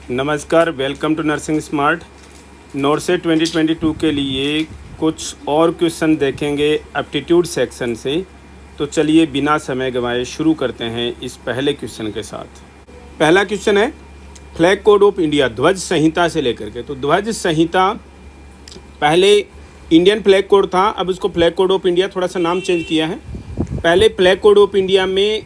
नमस्कार, welcome to nursing smart. नोरसे 2022 के लिए कुछ और क्वेश्चन देखेंगे एप्टीट्यूड सेक्शन से। तो चलिए बिना समय गंवाए शुरू करते हैं इस पहले क्वेश्चन के साथ। पहला क्वेश्चन है फ्लैग कोड ऑफ इंडिया, ध्वज संहिता से लेकर के। तो ध्वज संहिता पहले इंडियन फ्लैग कोड था, अब उसको फ्लैग कोड ऑफ इंडिया थोड़ा सा नाम चेंज किया है। पहले फ्लैग कोड ऑफ इंडिया में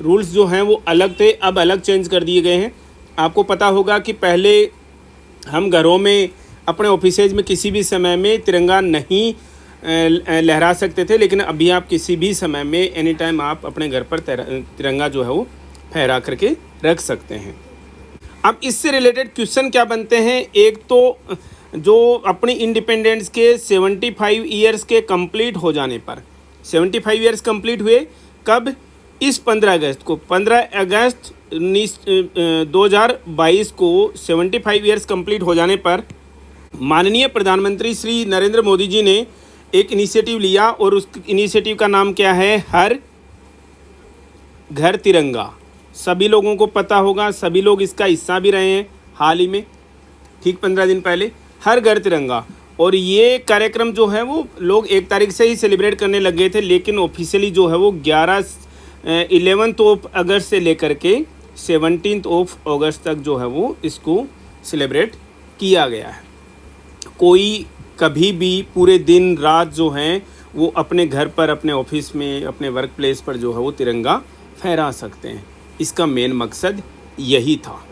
रूल्स जो हैं वो अलग थे, अब अलग चेंज कर दिए गए हैं। आपको पता होगा कि पहले हम घरों में अपने ऑफिसेज में किसी भी समय में तिरंगा नहीं लहरा सकते थे, लेकिन अभी आप किसी भी समय में एनी टाइम आप अपने घर पर तिरंगा जो है वो फहरा करके रख सकते हैं। अब इससे रिलेटेड क्वेश्चन क्या बनते हैं, एक तो जो अपनी इंडिपेंडेंस के 75 ईयर्स के कंप्लीट हो जाने पर, 75 ईयर्स कंप्लीट हुए कब, इस 15 अगस्त को, 15 अगस्त 2022 को 75 ईयर्स कंप्लीट हो जाने पर माननीय प्रधानमंत्री श्री नरेंद्र मोदी जी ने एक इनिशिएटिव लिया और उस इनिशिएटिव का नाम क्या है, हर घर तिरंगा। सभी लोगों को पता होगा, सभी लोग इसका हिस्सा भी रहे हैं हाल ही में, ठीक 15 दिन पहले, हर घर तिरंगा। और ये कार्यक्रम जो है वो लोग 1 तारीख से ही सेलिब्रेट करने लग गए थे, लेकिन ऑफिशियली जो है वो 11 अगस्त से लेकर के 17 अगस्त तक जो है वो इसको सेलिब्रेट किया गया है। कोई कभी भी पूरे दिन रात जो हैं वो अपने घर पर, अपने ऑफिस में, अपने वर्क प्लेस पर जो है वो तिरंगा फहरा सकते हैं। इसका मेन मकसद यही था।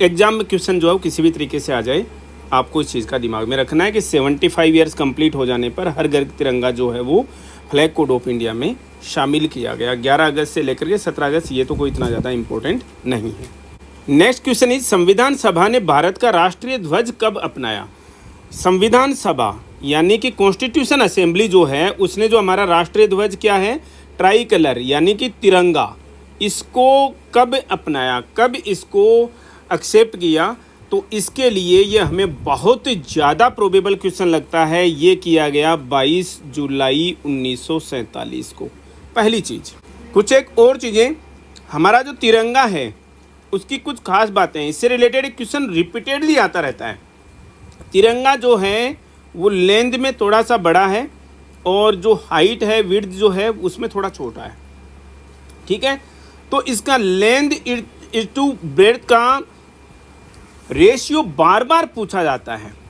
एग्ज़ाम में क्वेश्चन जो है वो किसी भी तरीके से आ जाए, आपको इस चीज़ का दिमाग में रखना है कि 75 ईयर्स कंप्लीट हो जाने पर हर घर तिरंगा जो है वो फ्लैग कोड ऑफ इंडिया में शामिल किया गया। 11 अगस्त से लेकर के 17 अगस्त, ये तो कोई इतना ज़्यादा इम्पोर्टेंट नहीं है। नेक्स्ट क्वेश्चन इज, संविधान सभा ने भारत का राष्ट्रीय ध्वज कब अपनाया? संविधान सभा यानी कि कॉन्स्टिट्यूशन असेंबली जो है, उसने जो हमारा राष्ट्रीय ध्वज क्या है, ट्राई कलर यानी कि तिरंगा, इसको कब अपनाया, कब इसको एक्सेप्ट किया? तो इसके लिए ये हमें बहुत ज़्यादा प्रोबेबल क्वेश्चन लगता है। ये किया गया 22 जुलाई 1947 को। पहली चीज़, कुछ एक और चीज़ें, हमारा जो तिरंगा है उसकी कुछ खास बातें हैं। इससे रिलेटेड एक क्वेश्चन रिपीटेडली आता रहता है। तिरंगा जो है वो लेंथ में थोड़ा सा बड़ा है और जो हाइट है, विड्थ जो है उसमें थोड़ा छोटा है, ठीक है। तो इसका लेंथ इज टू ब्रेड्थ का रेशियो बार बार पूछा जाता है,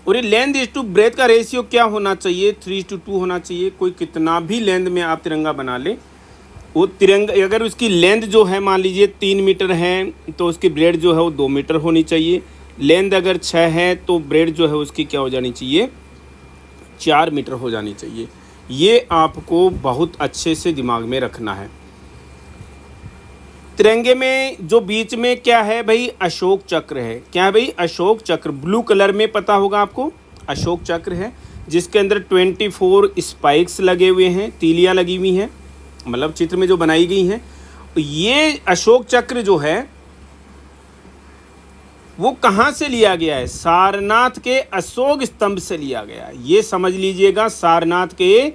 और ये लेंथ इज टू ब्रेथ का रेशियो क्या होना चाहिए, 3:2 होना चाहिए। कोई कितना भी लेंथ में आप तिरंगा बना ले, वो तिरंगा अगर उसकी लेंथ जो है मान लीजिए 3 मीटर है तो उसकी ब्रेड जो है वो 2 मीटर होनी चाहिए। लेंथ अगर 6 है तो ब्रेड जो है उसकी क्या हो जानी चाहिए, 4 मीटर हो जानी चाहिए। ये आपको बहुत अच्छे से दिमाग में रखना है। तिरंगे में जो बीच में क्या है भाई, अशोक चक्र है। क्या है भाई, अशोक चक्र, ब्लू कलर में पता होगा आपको, अशोक चक्र है जिसके अंदर 24 स्पाइक्स लगे हुए हैं, तीलियां लगी हुई हैं, मतलब चित्र में जो बनाई गई हैं। ये अशोक चक्र जो है वो कहाँ से लिया गया है, सारनाथ के अशोक स्तंभ से लिया गया है। ये समझ लीजिएगा, सारनाथ के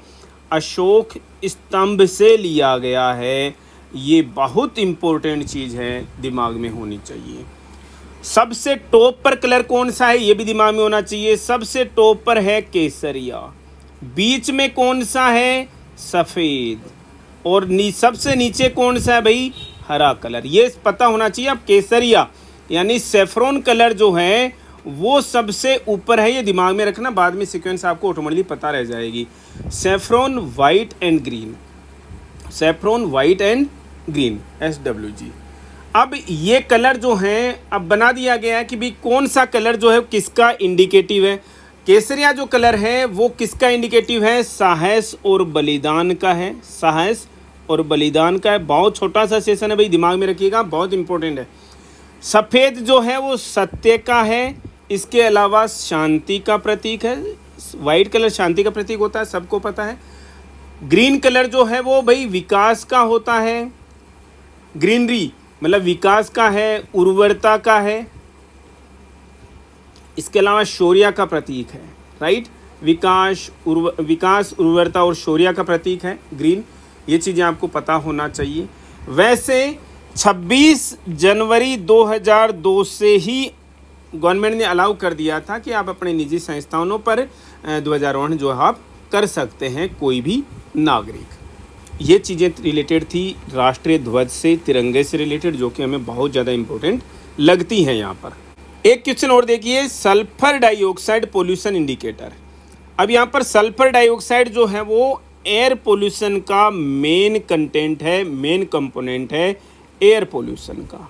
अशोक स्तंभ से लिया गया है। ये बहुत इम्पोर्टेंट चीज़ है, दिमाग में होनी चाहिए। सबसे टॉप पर कलर कौन सा है, ये भी दिमाग में होना चाहिए। सबसे टॉप पर है केसरिया, बीच में कौन सा है, सफ़ेद, और सबसे नीचे कौन सा है भाई, हरा कलर। ये पता होना चाहिए। अब केसरिया यानी सेफ्रॉन कलर जो है वो सबसे ऊपर है, ये दिमाग में रखना, बाद में सीक्वेंस आपको ऑटोमेटिकली पता रह जाएगी। Saffron white and green, saffron white and green, SWG। अब ये कलर जो हैं अब बना दिया गया है कि भाई कौन सा कलर जो है किसका इंडिकेटिव है। केसरिया जो कलर है वो किसका इंडिकेटिव है, साहस और बलिदान का है, साहस और बलिदान का है। बहुत छोटा सा सेशन है भाई, दिमाग में रखिएगा, बहुत इंपॉर्टेंट है। सफ़ेद जो है वो सत्य का है, इसके अलावा शांति का प्रतीक है। वाइट कलर शांति का प्रतीक होता है, सबको पता है। ग्रीन कलर जो है वो भाई विकास का होता है, ग्रीनरी मतलब विकास का है, उर्वरता का है। इसके अलावा शौर्य का प्रतीक है, राइट। विकास, उर्वरता और शौर्य का प्रतीक है ग्रीन। ये चीज़ें आपको पता होना चाहिए। वैसे 26 जनवरी 2002 से ही गवर्नमेंट ने अलाउ कर दिया था कि आप अपने निजी संस्थानों पर ध्वजारोहण जो है आप कर सकते हैं, कोई भी नागरिक। ये चीज़ें रिलेटेड थी राष्ट्रीय ध्वज से, तिरंगे से रिलेटेड, जो कि हमें बहुत ज़्यादा इम्पोर्टेंट लगती हैं यहाँ पर। एक क्वेश्चन और देखिए, सल्फर डाइऑक्साइड पोल्यूशन इंडिकेटर। अब यहाँ पर सल्फर डाइऑक्साइड जो है वो एयर पोल्यूशन का मेन कंटेंट है, मेन कंपोनेंट है एयर पोल्यूशन का।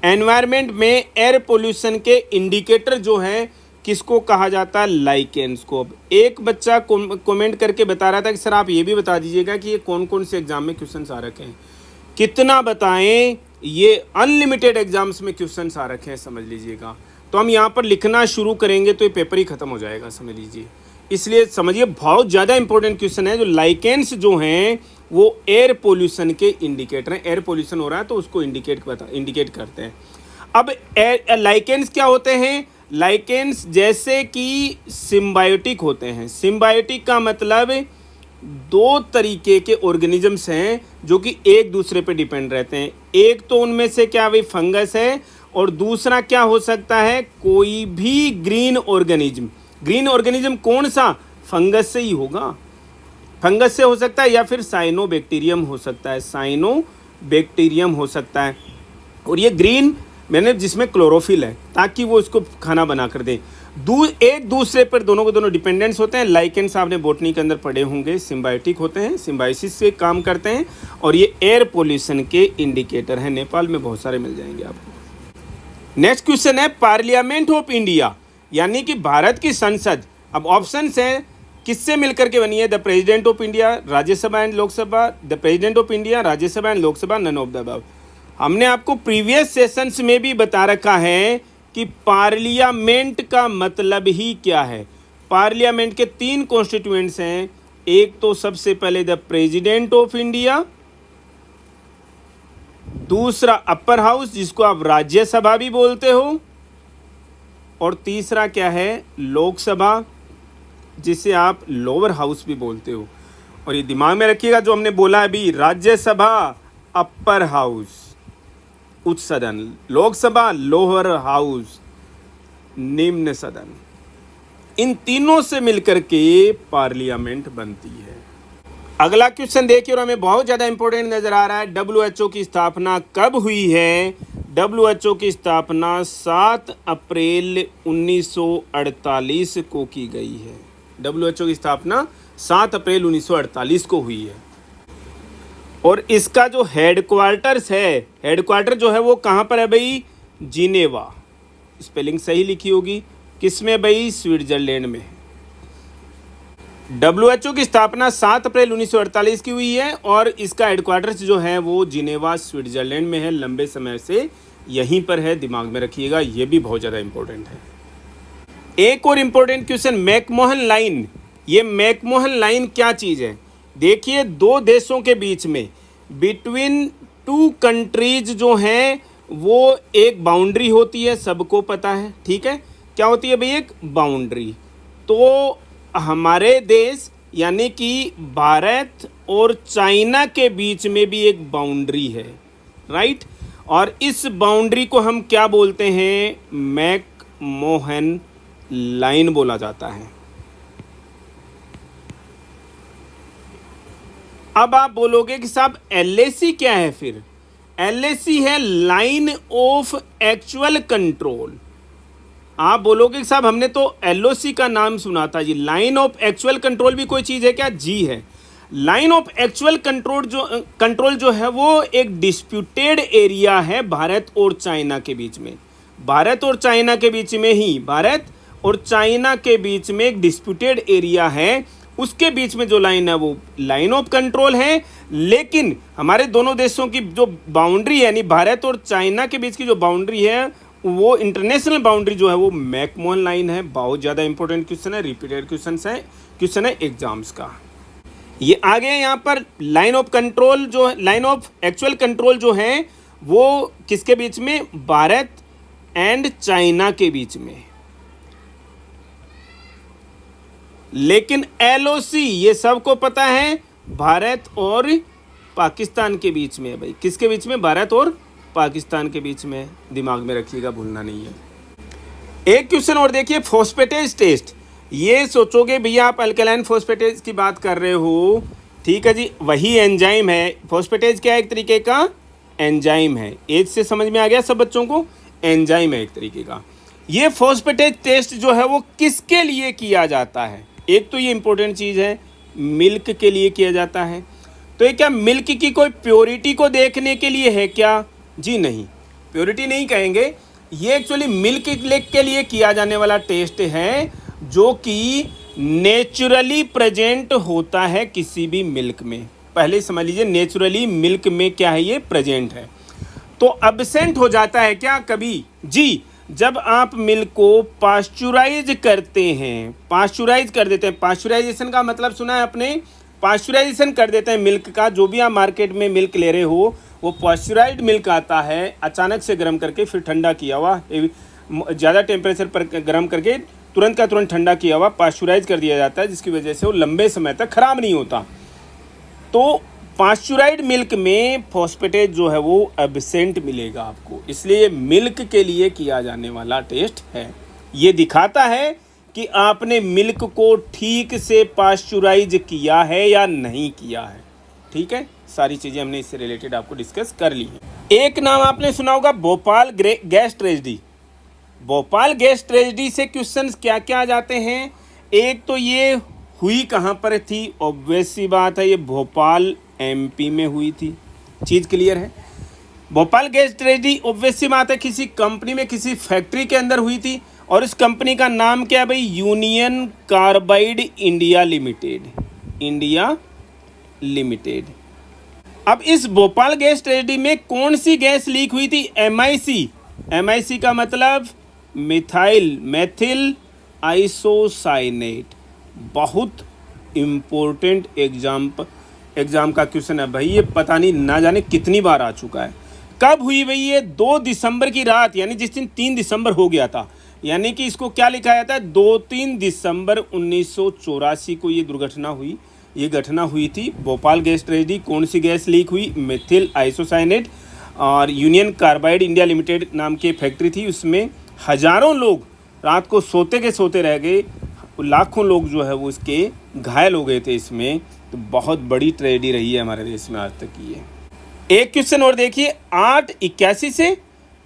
एनवायरनमेंट में एयर पोल्यूशन के इंडिकेटर जो है किसको कहा जाता है? लाइकेंस को। एक बच्चा कमेंट करके बता रहा था कि सर आप ये भी बता दीजिएगा कि ये कौन कौन से एग्जाम में क्वेश्चन आ रखे हैं। कितना बताएं, ये अनलिमिटेड एग्जाम्स में क्वेश्चन आ रखे हैं, समझ लीजिएगा। तो हम यहाँ पर लिखना शुरू करेंगे तो ये पेपर ही खत्म हो जाएगा, समझ लीजिए। इसलिए समझिए बहुत ज़्यादा इंपॉर्टेंट क्वेश्चन है। जो लाइकेंस जो हैं वो एयर पोल्यूशन के इंडिकेटर हैं। एयर पोल्यूशन हो रहा है तो उसको इंडिकेट करते हैं। अब लाइकेंस क्या होते हैं? लाइकेंस जैसे कि सिम्बायोटिक होते हैं। सिम्बायोटिक का मतलब दो तरीके के ऑर्गेनिजम्स हैं जो कि एक दूसरे पे डिपेंड रहते हैं। एक तो उनमें से क्या भाई फंगस है, और दूसरा क्या हो सकता है? कोई भी ग्रीन ऑर्गेनिज्म। ग्रीन ऑर्गेनिज्म कौन सा? फंगस से ही होगा, फंगस से हो सकता है, या फिर साइनोबैक्टीरियम हो सकता है, साइनोबैक्टीरियम हो सकता है। और ये ग्रीन मैंने जिसमें क्लोरोफिल है ताकि वो इसको खाना बना कर दें। एक दूसरे पर दोनों को दोनों डिपेंडेंस होते हैं। लाइकेंस आपने बोटनी के अंदर पढ़े होंगे, सिम्बायोटिक होते हैं, सिम्बायोसिस से काम करते हैं, और ये एयर पोल्यूशन के इंडिकेटर हैं। नेपाल में बहुत सारे मिल जाएंगे आपको। नेक्स्ट क्वेश्चन है पार्लियामेंट ऑफ इंडिया, यानी कि भारत की संसद। अब ऑप्शंस हैं किससे मिलकर के बनी है? The president of India, Rajya Sabha and Lok Sabha, the president of India, Rajya Sabha and Lok Sabha, none of the above. हमने आपको प्रीवियस सेशंस में भी बता रखा है कि पार्लियामेंट का मतलब ही क्या है। पार्लियामेंट के 3 कॉन्स्टिट्यूएंट्स हैं। एक तो सबसे पहले द प्रेसिडेंट ऑफ इंडिया, दूसरा अपर हाउस जिसको आप राज्यसभा भी बोलते हो, और तीसरा क्या है? लोकसभा जिसे आप लोअर हाउस भी बोलते हो। और ये दिमाग में रखिएगा जो हमने बोला अभी, राज्यसभा अपर हाउस उच्च सदन, लोकसभा लोअर हाउस निम्न सदन, इन तीनों से मिलकर के पार्लियामेंट बनती है। अगला क्वेश्चन देखिए और हमें बहुत ज़्यादा इंपॉर्टेंट नज़र आ रहा है। डब्ल्यूएचओ की स्थापना कब हुई है? डब्ल्यूएचओ की स्थापना 7 अप्रैल 1948 को की गई है। डब्ल्यूएचओ की स्थापना 7 अप्रैल 1948 को हुई है। और इसका जो हेडक्वार्टर्स है, हेडक्वार्टर जो है वो कहाँ पर है भाई? जिनेवा। स्पेलिंग सही लिखी होगी। किसमें भाई? स्विट्जरलैंड में। डब्ल्यूएचओ की स्थापना 7 अप्रैल 1948 की हुई है और इसका हेडक्वार्टर्स जो है वो जिनेवा स्विट्जरलैंड में है। लंबे समय से यहीं पर है, दिमाग में रखिएगा, ये भी बहुत ज़्यादा इंपॉर्टेंट है। एक और इंपॉर्टेंट क्वेश्चन, मैकमोहन लाइन। ये मैकमोहन लाइन क्या चीज़ है? देखिए, दो देशों के बीच में बिटवीन 2 कंट्रीज जो हैं वो एक बाउंड्री होती है, सबको पता है, ठीक है। क्या होती है भाई? एक बाउंड्री। तो हमारे देश यानी कि भारत और चाइना के बीच में भी एक बाउंड्री है, राइट। और इस बाउंड्री को हम क्या बोलते हैं? मैकमोहन लाइन बोला जाता है। अब आप बोलोगे कि साहब एलएसी क्या है? फिर एलएसी है लाइन ऑफ एक्चुअल कंट्रोल। आप बोलोगे कि साहब हमने तो एलओसी का नाम सुना था जी, लाइन ऑफ एक्चुअल कंट्रोल भी कोई चीज़ है क्या? जी है। लाइन ऑफ एक्चुअल कंट्रोल जो है वो एक डिस्प्यूटेड एरिया है भारत और चाइना के बीच में। भारत और चाइना के बीच में ही, भारत और चाइना के बीच में एक डिस्प्यूटेड एरिया है, उसके बीच में जो लाइन है वो लाइन ऑफ कंट्रोल है। लेकिन हमारे दोनों देशों की जो बाउंड्री है, यानी भारत और चाइना के बीच की जो बाउंड्री है, वो इंटरनेशनल बाउंड्री जो है वो मैकमोहन लाइन है। बहुत ज़्यादा इंपॉर्टेंट क्वेश्चन है, रिपीटेड क्वेश्चन है एग्जाम्स का। ये आगे यहाँ पर लाइन ऑफ कंट्रोल जो है, लाइन ऑफ एक्चुअल कंट्रोल जो है वो किसके बीच में? भारत एंड चाइना के बीच में। लेकिन एलओसी ये सबको पता है, भारत और पाकिस्तान के बीच में है भाई। किसके बीच में? भारत और पाकिस्तान के बीच में, दिमाग में रखिएगा, भूलना नहीं है। एक क्वेश्चन और देखिए, फॉस्फेटेज टेस्ट। ये सोचोगे भैया आप अल्कलाइन फॉस्फेटेज की बात कर रहे हो, ठीक है जी, वही एंजाइम है। फॉस्फेटेज क्या है? एक तरीके का एंजाइम है। एज से समझ में आ गया सब बच्चों को? एंजाइम है एक तरीके का। ये फॉस्फेटेज टेस्ट जो है वो किसके लिए किया जाता है? एक तो ये इंपॉर्टेंट चीज़ है, मिल्क के लिए किया जाता है। तो ये क्या मिल्क की कोई प्योरिटी को देखने के लिए है क्या? जी नहीं, प्योरिटी नहीं कहेंगे। ये एक्चुअली मिल्क के लिए किया जाने वाला टेस्ट है, जो कि नेचुरली प्रेजेंट होता है किसी भी मिल्क में। पहले समझ लीजिए, नेचुरली मिल्क में क्या है? ये प्रेजेंट है। तो अब्सेंट हो जाता है क्या कभी? जी, जब आप मिल्क को पास्चुराइज करते हैं, पास्चुराइज कर देते हैं। पास्चुराइजेशन का मतलब सुना है आपने? पास्चुराइजेशन कर देते हैं मिल्क का। जो भी आप मार्केट में मिल्क ले रहे हो वो पास्चुराइज्ड मिल्क आता है, अचानक से गर्म करके फिर ठंडा किया हुआ, ज़्यादा टेम्परेचर पर गर्म करके तुरंत का तुरंत ठंडा किया हुआ पास्चुराइज कर दिया जाता है, जिसकी वजह से वो लंबे समय तक ख़राब नहीं होता। तो पास्चुराइज्ड मिल्क में फॉस्फेटेज जो है वो एब्सेंट मिलेगा आपको, इसलिए मिल्क के लिए किया जाने वाला टेस्ट है। ये दिखाता है कि आपने मिल्क को ठीक से पास्चुराइज किया है या नहीं किया है। ठीक है, सारी चीज़ें हमने इससे रिलेटेड आपको डिस्कस कर ली हैं। एक नाम आपने सुना होगा, Bhopal gas tragedy. Bhopal gas tragedy से क्वेश्चंस क्या क्या आ जाते हैं? एक तो ये हुई कहाँ पर थी? ऑब्वियस सी बात है, ये भोपाल एमपी में हुई थी। चीज़ क्लियर है? भोपाल गैस ट्रेजेडी ऑब्वियस सी बात है किसी कंपनी में, किसी फैक्ट्री के अंदर हुई थी। और इस कंपनी का नाम क्या है भाई? Union carbide India limited. India limited. अब इस भोपाल गैस ट्रेजेडी में कौन सी गैस लीक हुई थी? MIC। MIC का मतलब मेथिल आइसोसाइनेट। बहुत इम्पोर्टेंट एग्जाम का क्वेश्चन है भाई, ये पता नहीं ना जाने कितनी बार आ चुका है। कब हुई भाई? ये 2 दिसंबर की रात, यानी जिस दिन 3 दिसंबर हो गया था, यानी कि इसको क्या लिखा जाता है? 2-3 दिसंबर 1984 को ये दुर्घटना हुई। ये घटना हुई थी भोपाल गैस ट्रेजेडी। कौन सी गैस लीक हुई? Methyl isocyanate. और यूनियन कार्बाइड इंडिया लिमिटेड नाम की फैक्ट्री थी, उसमें हज़ारों लोग रात को सोते के सोते रह गए, लाखों लोग जो है वो इसके घायल हो गए थे इसमें। तो बहुत बड़ी ट्रेजेडी रही है हमारे देश में आज तक की ये। एक क्वेश्चन और देखिए, 881 से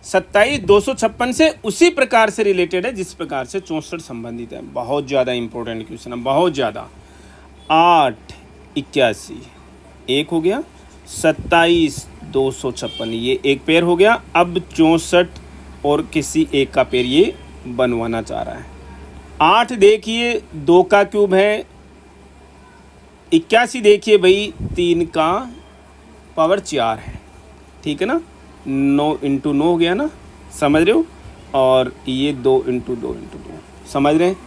27,256 से उसी प्रकार से रिलेटेड है जिस प्रकार से 64 संबंधित है। बहुत ज़्यादा इंपॉर्टेंट क्वेश्चन है, बहुत ज़्यादा। 881 एक हो गया, 27,256 ये एक पेयर हो गया। अब 64 और किसी एक का पेयर ये बनवाना चाह रहा है। 8 देखिए 2 का क्यूब है, 81 देखिए भाई 3 का पावर 4 है। ठीक है ना, 9 × 9 हो गया ना, समझ रहे हो? और ये 2 × 2 × 2 समझ रहे हैं?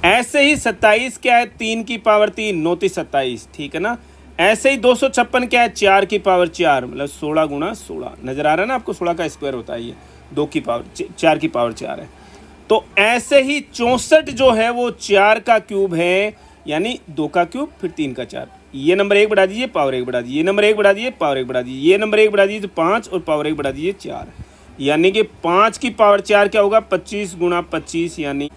ऐसे ही 27 क्या है? 3 की पावर 3, 9 × 27, ठीक है ना। ऐसे ही 256 क्या है? 4 की पावर 4, मतलब 16 × 16। नज़र आ रहा है ना आपको? 16 का स्क्वायर होता है ये, 2 की पावर 4 की पावर 4 है। तो ऐसे ही 64 जो है वो 4 का क्यूब है, यानी 2 का क्यूब फिर 3 का 4। ये नंबर 1 बढ़ा दीजिए, पावर 1 बढ़ा दीजिए, ये नंबर 1 बढ़ा दीजिए, पावर 1 बढ़ा दीजिए, ये नंबर 1 बढ़ा दीजिए तो 5 और पावर 1 बढ़ा दीजिए 4। यानी कि 5 की पावर 4 क्या होगा? 25 × 25 यानी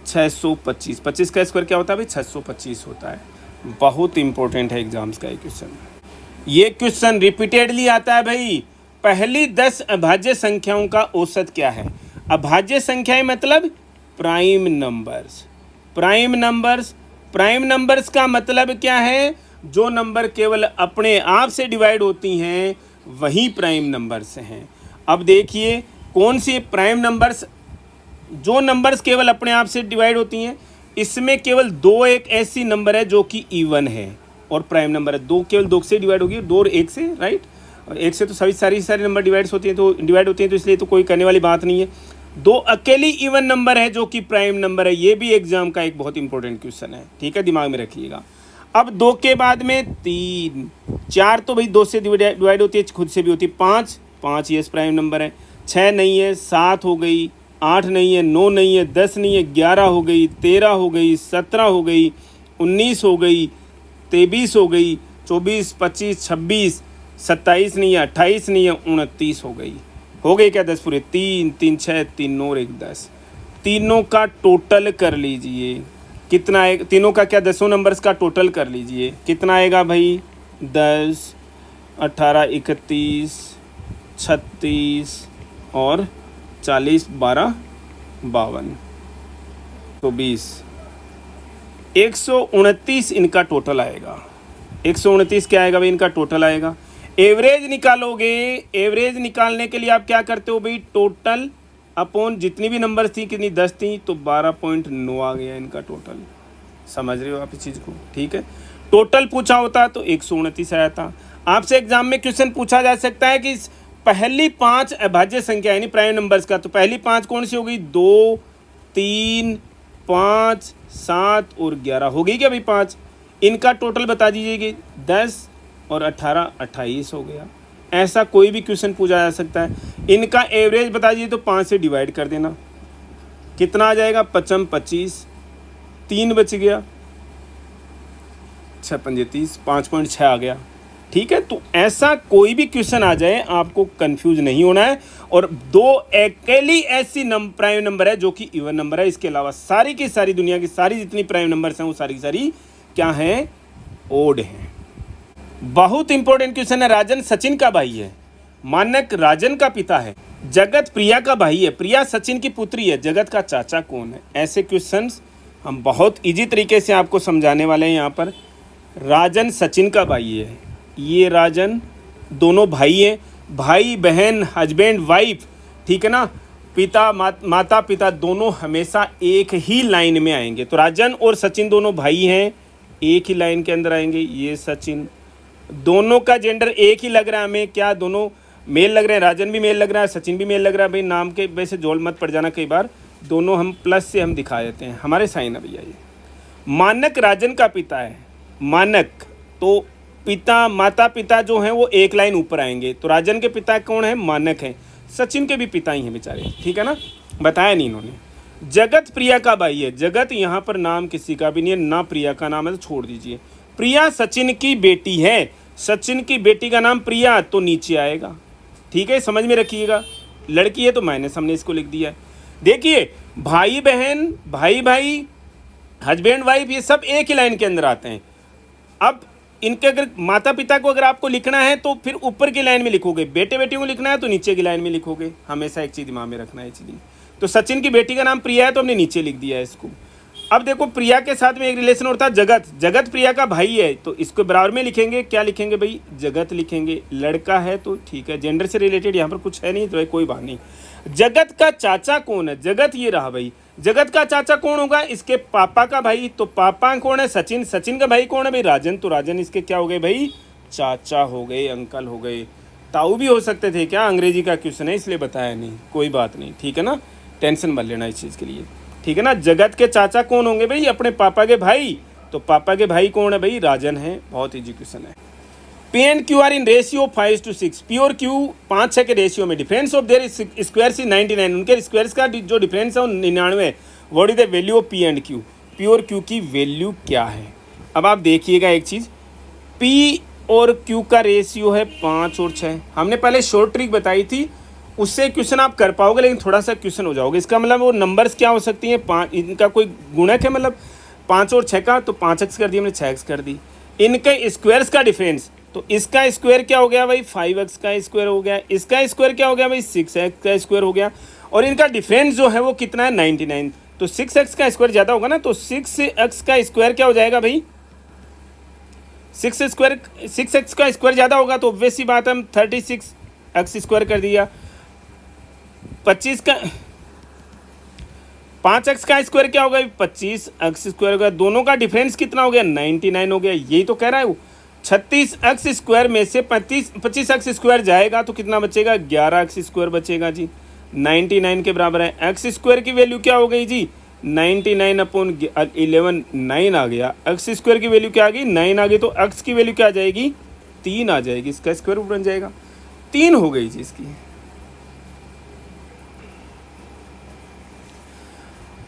625। 25 का स्क्वायर क्या होता है भाई? 625 होता है। बहुत इंपॉर्टेंट है एग्जाम्स का ये क्वेश्चन। ये क्वेश्चन रिपीटेडली आता है भाई। पहली 10 अभाज्य संख्याओं का औसत क्या है? अभाज्य संख्याएं मतलब प्राइम नंबर्स। प्राइम नंबर्स का मतलब क्या है? जो नंबर केवल अपने आप से डिवाइड होती हैं वही प्राइम नंबर्स हैं। अब देखिए कौन सी प्राइम नंबर्स, जो नंबर्स केवल अपने आप से डिवाइड होती हैं, इसमें केवल 2 एक ऐसी नंबर है जो कि इवन है और प्राइम नंबर है। 2 केवल 2 से डिवाइड होगी, 2 और 1 से, राइट। और 1 से तो सारी नंबर डिवाइड होती हैं, तो इसलिए तो कोई करने वाली बात नहीं है। 2 अकेली इवन नंबर है जो कि प्राइम नंबर है। ये भी एग्जाम का एक बहुत इंपॉर्टेंट क्वेश्चन है, ठीक है, दिमाग में रखिएगा। अब 2 के बाद में 3, 4 तो भाई 2 से डिवाइड होती है, खुद से भी होती है। 5 ये प्राइम नंबर है। 6 नहीं है, 7 हो गई, 8 नहीं है, 9 नहीं है, 10 नहीं है, 11 हो गई, 13 हो गई, 17 हो गई, 19 हो गई, 23 हो गई, 24, 25, 26, 27 नहीं है, 28 नहीं है, 29 हो गई। हो गई क्या 10 पूरे? 3 3 6 3 और 1 10। तीनों का टोटल कर लीजिए कितना आएगा? तीनों का क्या 10 नंबर्स का टोटल कर लीजिए कितना आएगा भाई? 10 18 31 36 और 40 12 52 तो 20 129 इनका टोटल आएगा। 129 क्या आएगा भाई? इनका टोटल आएगा। एवरेज निकालोगे, एवरेज निकालने के लिए आप क्या करते हो भाई? टोटल अपॉन जितनी भी नंबर थी, कितनी 10 थी, तो 12.9 आ गया इनका टोटल। समझ रहे हो आप इस चीज़ को? ठीक है, टोटल पूछा होता तो 129 आया था। आपसे एग्जाम में क्वेश्चन पूछा जा सकता है कि पहली 5 अभाज्य संख्या यानी प्राइम नंबर्स का, तो पहली 5 कौन सी होगी? 2 3 5 7 और 11 हो गई क्या भाई? 5 इनका टोटल बता दीजिए कि 10 और 18 28 हो गया। ऐसा कोई भी क्वेश्चन पूछा जा सकता है। इनका एवरेज बता दीजिए तो 5 से डिवाइड कर देना, कितना आ जाएगा? 55 25 3 बच गया, 6 पंजे 30, 5.6 आ गया। ठीक है, तो ऐसा कोई भी क्वेश्चन आ जाए आपको कंफ्यूज नहीं होना है। और 2 अकेली ऐसी प्राइम नंबर है जो कि इवन नंबर है। इसके अलावा सारी की सारी दुनिया की सारी जितनी प्राइम नंबर्स हैं वो सारी की सारी क्या हैं? ओड हैं। बहुत इंपॉर्टेंट क्वेश्चन है। राजन सचिन का भाई है, मानक राजन का पिता है, जगत प्रिया का भाई है, प्रिया सचिन की पुत्री है, जगत का चाचा कौन है? ऐसे क्वेश्चंस हम बहुत इजी तरीके से आपको समझाने वाले हैं। यहाँ पर राजन सचिन का भाई है, ये राजन दोनों भाई हैं, भाई बहन हस्बैंड वाइफ, ठीक है ना, पिता माता पिता दोनों हमेशा एक ही लाइन में आएंगे। तो राजन और सचिन दोनों भाई हैं, एक ही लाइन के अंदर आएंगे। ये सचिन, दोनों का जेंडर एक ही लग रहा है हमें, क्या दोनों मेल लग रहे हैं? राजन भी मेल लग रहा है, सचिन भी मेल लग रहा है। भाई नाम के वैसे जोड़ मत पड़ जाना, कई बार दोनों हम प्लस से हम दिखा देते हैं, हमारे साइन है भैया। ये मानक राजन का पिता है, मानक तो पिता माता पिता जो हैं वो एक लाइन ऊपर आएंगे। तो राजन के पिता कौन है? मानक हैं। सचिन के भी पिता ही हैं बेचारे, ठीक है ना, बताया नहीं इन्होंने। जगत प्रिया का भाई है, जगत यहाँ पर नाम किसी का भी नहीं है, ना प्रिया का नाम है तो छोड़ दीजिए। प्रिया सचिन की बेटी है, सचिन की बेटी का नाम प्रिया, तो नीचे आएगा। ठीक है, समझ में रखिएगा। लड़की है तो माइनस हमने इसको लिख दिया है। देखिए भाई बहन, भाई भाई, हस्बैंड वाइफ, ये सब एक ही लाइन के अंदर आते हैं। अब इनके अगर माता पिता को अगर आपको लिखना है तो फिर ऊपर की लाइन में लिखोगे, बेटे बेटी को लिखना है तो नीचे की लाइन में लिखोगे। हमेशा एक चीज़ दिमाग में रखना है चीज़। तो सचिन की बेटी का नाम प्रिया है तो हमने नीचे लिख दिया है इसको। अब देखो प्रिया के साथ में एक रिलेशन होता है जगत, जगत प्रिया का भाई है तो इसको बराबर में लिखेंगे, क्या लिखेंगे भाई? जगत लिखेंगे। लड़का है तो ठीक है, जेंडर से रिलेटेड यहाँ पर कुछ है नहीं तो कोई बात नहीं। जगत का चाचा कौन है? जगत ये रहा भाई। जगत का चाचा कौन होगा? इसके पापा का भाई। तो पापा कौन है? सचिन। सचिन का भाई कौन है भाई? राजन। तो राजन इसके क्या हो गए भाई? चाचा हो गए, अंकल हो गए। ताऊ भी हो सकते थे क्या? अंग्रेजी का क्वेश्चन है इसलिए बताया नहीं, कोई बात नहीं, ठीक है ना, टेंशन मत लेना इस चीज़ के लिए, ठीक है ना। जगत के चाचा कौन होंगे भाई? अपने पापा के भाई। तो पापा के भाई कौन है भाई? राजन है। बहुत ईजी क्वेश्चन है। P and Q are in ratio 5:6। P और Q 5-6 के रेशियो में, difference of their squares is 99। उनके स्क्वायर्स का जो डिफरेंस है वो 99 है। What is the value of P and Q? P और Q की वैल्यू क्या है? अब आप देखिएगा एक चीज़, P और Q का रेशियो है 5 और 6। हमने पहले शॉर्ट ट्रिक बताई थी, उससे क्वेश्चन आप कर पाओगे लेकिन थोड़ा सा क्वेश्चन हो जाओगे। इसका मतलब वो नंबर्स क्या हो सकती हैं? 5, इनका कोई गुणक है मतलब 5 और 6 का, तो 5x कर दी हमने, 6x कर दी। इनके स्क्वायर्स का डिफरेंस, तो इसका स्क्वायर क्या हो गया भाई? 5x का स्क्वायर हो गया। इसका स्क्वायर क्या हो गया भाई? 6x का स्क्वायर हो गया। और इनका डिफरेंस जो है वो कितना है? 99। तो 6x का स्क्वायर ज़्यादा होगा ना, तो 6x का स्क्वायर क्या हो जाएगा भाई? 6x का स्क्वायर ज़्यादा होगा तो ऑब्वियस सी बात है, हम 36x स्क्वायर कर दिया। 25 का 5x का स्क्वायर क्या होगा? 25x स्क्वायर होगा। दोनों का डिफरेंस कितना हो गया? 99 हो गया। यही तो कह रहा है वो। 36x स्क्वायर में से 25x स्क्वायर जाएगा तो कितना बचेगा? 11x स्क्वायर बचेगा जी। 99 के बराबर है। x स्क्वायर की वैल्यू क्या हो गई जी? 99/11 9 आ गया। x स्क्वायर की वैल्यू क्या आ गई? 9 आ गई। तो x की वैल्यू क्या आ जाएगी? 3 आ जाएगी। इसका स्क्वायर रूट बन जाएगा 3 हो गई जी इसकी।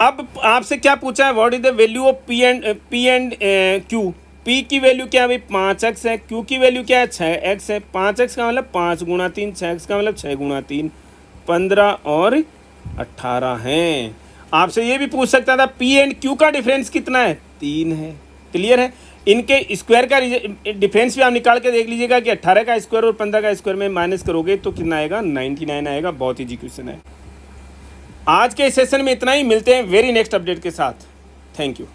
अब आपसे क्या पूछा है? What is the value of P and Q? P की वैल्यू क्या है भाई 5x है, Q की वैल्यू क्या है 6x है। 5x का मतलब 5 गुणा 3, 6x का मतलब 6 गुणा 3, 15 और 18 हैं। आपसे ये भी पूछ सकता था P एंड Q का डिफरेंस कितना है, 3 है। क्लियर है। इनके स्क्वायर का डिफरेंस भी आप निकाल के देख लीजिएगा कि 18 का स्क्वायर और 15 का स्क्वायर में माइनस करोगे तो कितना आएगा, 99 आएगा। बहुत ईजी क्वेश्चन है। आज के सेशन में इतना ही, मिलते हैं वेरी नेक्स्ट अपडेट के साथ। Thank you.